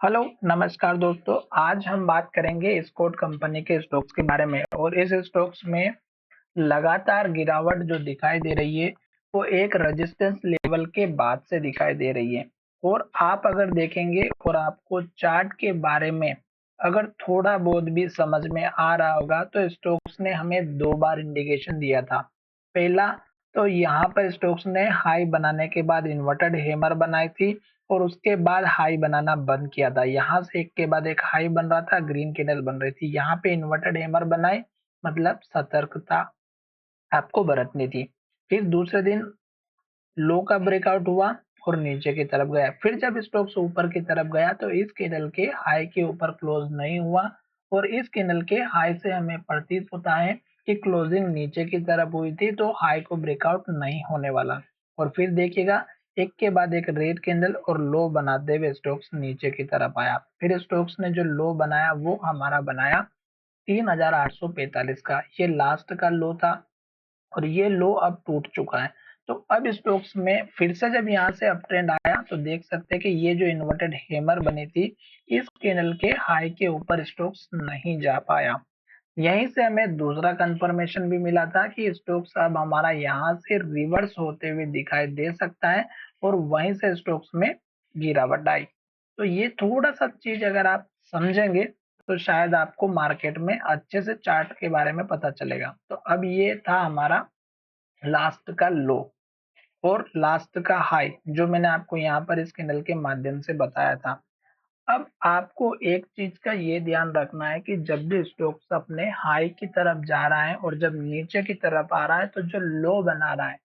Hello नमस्कार दोस्तों। आज हम बात करेंगे स्कॉट कंपनी के स्टॉक्स के बारे में और इस स्टॉक्स में लगातार गिरावट जो दिखाई दे रही है वो एक रेजिस्टेंस लेवल के बाद से दिखाई दे रही है। और आप अगर देखेंगे और आपको चार्ट के बारे में अगर थोड़ा बहुत भी समझ में आ रहा होगा तो स्टॉक्स ने हमें दो बार इंडिकेशन दिया था। पहला तो यहाँ पर स्टॉक्स ने हाई बनाने के बाद इन्वर्टेड हैमर बनाई थी और उसके बाद हाई बनाना बंद किया था। यहाँ से एक के बाद एक हाई बन रहा था, ग्रीन कैंडल बन रही थी। यहाँ पे इन्वर्टेड हैमर बनाए, मतलब सतर्कता आपको बरतनी थी। फिर दूसरे दिन लो का ब्रेकआउट हुआ और नीचे की तरफ गया। फिर जब स्टॉक्स ऊपर की तरफ गया तो इस कैंडल के हाई के ऊपर क्लोज नहीं हुआ और इस कैंडल के हाई से हमें प्रतीत होता है कि क्लोजिंग नीचे की तरफ हुई थी, तो हाई को ब्रेकआउट नहीं होने वाला। और फिर देखिएगा एक के बाद एक रेड कैंडल और लो बनाते हुए स्टॉक्स नीचे की तरफ आया। फिर स्टॉक्स ने जो लो बनाया वो हमारा बनाया 3845 का। ये लास्ट का लो था और ये लो अब टूट चुका है। तो अब स्टॉक्स में फिर से जब यहाँ से अप ट्रेंड आया तो देख सकते हैं कि ये जो इन्वर्टेड हैमर बनी थी इस कैंडल के हाई के ऊपर स्टॉक्स नहीं जा पाया। यहीं से हमें दूसरा कंफर्मेशन भी मिला था कि स्टॉक्स अब हमारा यहाँ से रिवर्स होते हुए दिखाई दे सकता है और वहीं से स्टॉक्स में गिरावट आई। तो ये थोड़ा सा चीज अगर आप समझेंगे तो शायद आपको मार्केट में अच्छे से चार्ट के बारे में पता चलेगा। तो अब ये था हमारा लास्ट का लो और लास्ट का हाई जो मैंने आपको यहाँ पर इस कैंडल के माध्यम से बताया था। अब आपको एक चीज का ये ध्यान रखना है कि जब भी स्टॉक्स अपने हाई की तरफ जा रहा है और जब नीचे की तरफ आ रहा है तो जो लो बना रहा है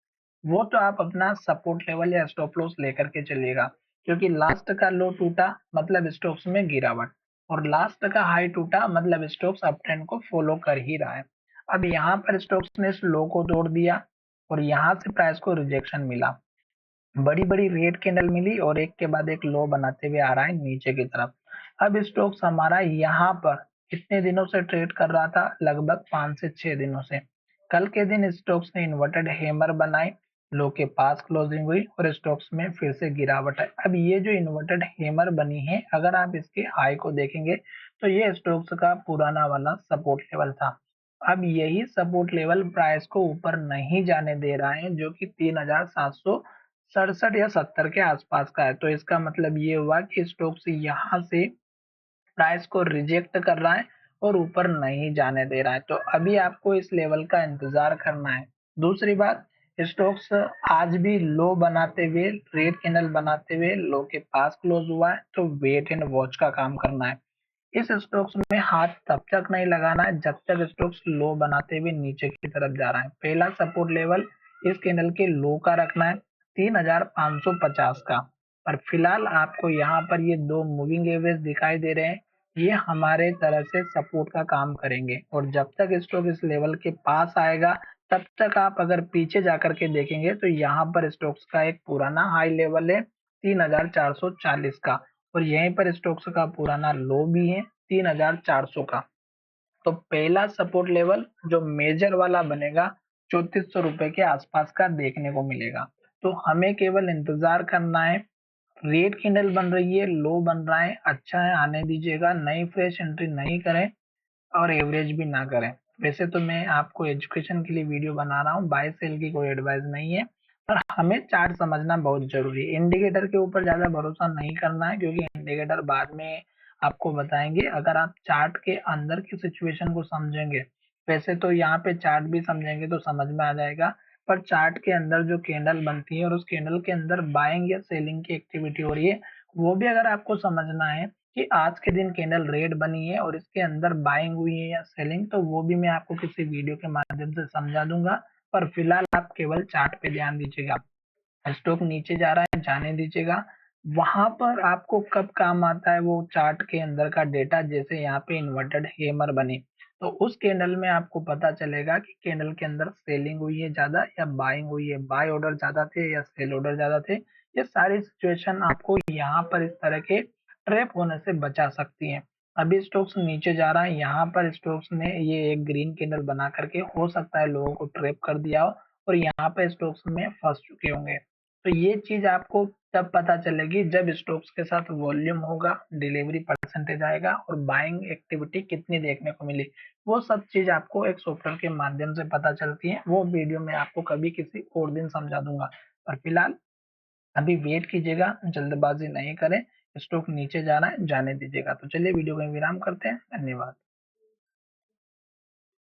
वो तो आप अपना सपोर्ट लेवल या स्टॉप लॉस लेकर के चलिएगा, क्योंकि लास्ट का लो टूटा मतलब स्टॉक्स में गिरावट और लास्ट का हाई टूटा मतलब स्टॉक्स अप ट्रेंड को फॉलो कर ही रहा है। अब यहाँ पर स्टॉक्स ने इस लो को तोड़ दिया और यहाँ से प्राइस को रिजेक्शन मिला, बड़ी बड़ी रेड कैंडल मिली और एक के बाद एक लो बनाते हुए आ रहा है नीचे की तरफ। अब स्टॉक्स हमारा यहाँ पर कितने दिनों से ट्रेड कर रहा था, लगभग 5 से 6 दिनों से। कल के दिन स्टॉक्स ने इन्वर्टेड हैमर बनाई, लो के पास क्लोजिंग हुई और स्टॉक्स में फिर से गिरावट है। अब ये जो इन्वर्टेड हैमर बनी है अगर आप इसके हाई को देखेंगे तो ये स्टॉक्स का पुराना वाला सपोर्ट लेवल था। अब यही सपोर्ट लेवल प्राइस को ऊपर नहीं जाने दे रहा है जो कि 3767 या 70 के आसपास का है। तो इसका मतलब ये हुआ कि स्टॉक्स यहाँ से प्राइस को रिजेक्ट कर रहा है और ऊपर नहीं जाने दे रहा है। तो अभी आपको इस लेवल का इंतजार करना है। दूसरी बात, स्टॉक्स आज भी लो बनाते हुए रेड कैंडल बनाते हुए लो के पास क्लोज हुआ है, तो वेट एंड वॉच का काम करना है। इस स्टॉक्स में हाथ तब तक नहीं लगाना है जब तक स्टॉक्स लो बनाते हुए नीचे की तरफ जा रहा है। पहला सपोर्ट लेवल इस कैंडल के लो का रखना है 3550 का। और फिलहाल आपको यहाँ पर ये दो मूविंग एवरेज दिखाई दे रहे हैं, ये हमारे तरह से सपोर्ट का काम करेंगे और जब तक स्टॉक इस लेवल के पास आएगा तब तक आप अगर पीछे जाकर के देखेंगे तो यहाँ पर स्टॉक्स का एक पुराना हाई लेवल है 3440 का और यहीं पर स्टॉक्स का पुराना लो भी है 3400 का। तो पहला सपोर्ट लेवल जो मेजर वाला बनेगा 3400 रुपए के आसपास का देखने को मिलेगा। तो हमें केवल इंतजार करना है। रेड कैंडल बन रही है, लो बन रहा है, अच्छा है, आने दीजिएगा। नई फ्रेश एंट्री नहीं करें और एवरेज भी ना करें। वैसे तो मैं आपको एजुकेशन के लिए वीडियो बना रहा हूँ, बाय सेल की कोई एडवाइस नहीं है, पर हमें चार्ट समझना बहुत जरूरी है। इंडिकेटर के ऊपर ज्यादा भरोसा नहीं करना है क्योंकि इंडिकेटर बाद में आपको बताएंगे। अगर आप चार्ट के अंदर की सिचुएशन को समझेंगे, वैसे तो यहाँ पे चार्ट भी समझेंगे तो समझ में आ जाएगा, पर चार्ट के अंदर जो कैंडल बनती है और उस कैंडल के अंदर बाइंग या सेलिंग की एक्टिविटी हो रही है वो भी अगर आपको समझना है कि आज के दिन कैंडल रेड बनी है और इसके अंदर बाइंग हुई है या सेलिंग, तो वो भी मैं आपको किसी वीडियो के माध्यम से समझा दूंगा। पर फिलहाल आप केवल चार्ट पे ध्यान दीजिएगा। स्टॉक नीचे जा रहा है, जाने दीजिएगा। वहां पर आपको कब काम आता है वो चार्ट के अंदर का डेटा, जैसे यहाँ पे इन्वर्टेड हेमर बनी तो उस कैंडल में आपको पता चलेगा कि कैंडल के अंदर सेलिंग हुई है ज्यादा या बाइंग हुई है, बाय ऑर्डर ज्यादा थे या सेल ऑर्डर ज्यादा थे। ये सारी सिचुएशन आपको यहाँ पर इस तरह के ट्रैप होने से बचा सकती है। अभी स्टॉक्स नीचे जा रहा है, यहाँ पर स्टॉक्स ने ये एक ग्रीन कैंडल बना करके हो सकता है लोगों को ट्रैप कर दिया हो और यहाँ पे स्टॉक्स में फंस चुके होंगे। तो ये चीज आपको तब पता चलेगी जब स्टॉक्स के साथ वॉल्यूम होगा, डिलीवरी परसेंटेज आएगा और बाइंग एक्टिविटी कितनी देखने को मिली। वो सब चीज आपको एक सॉफ्टवेयर के माध्यम से पता चलती है। वो वीडियो मैं आपको कभी किसी और दिन समझा दूंगा। पर फिलहाल अभी वेट कीजिएगा, जल्दबाजी नहीं करें। स्टॉक नीचे जा रहा है, जाने दीजिएगा। तो चलिए वीडियो को विराम करते हैं। धन्यवाद।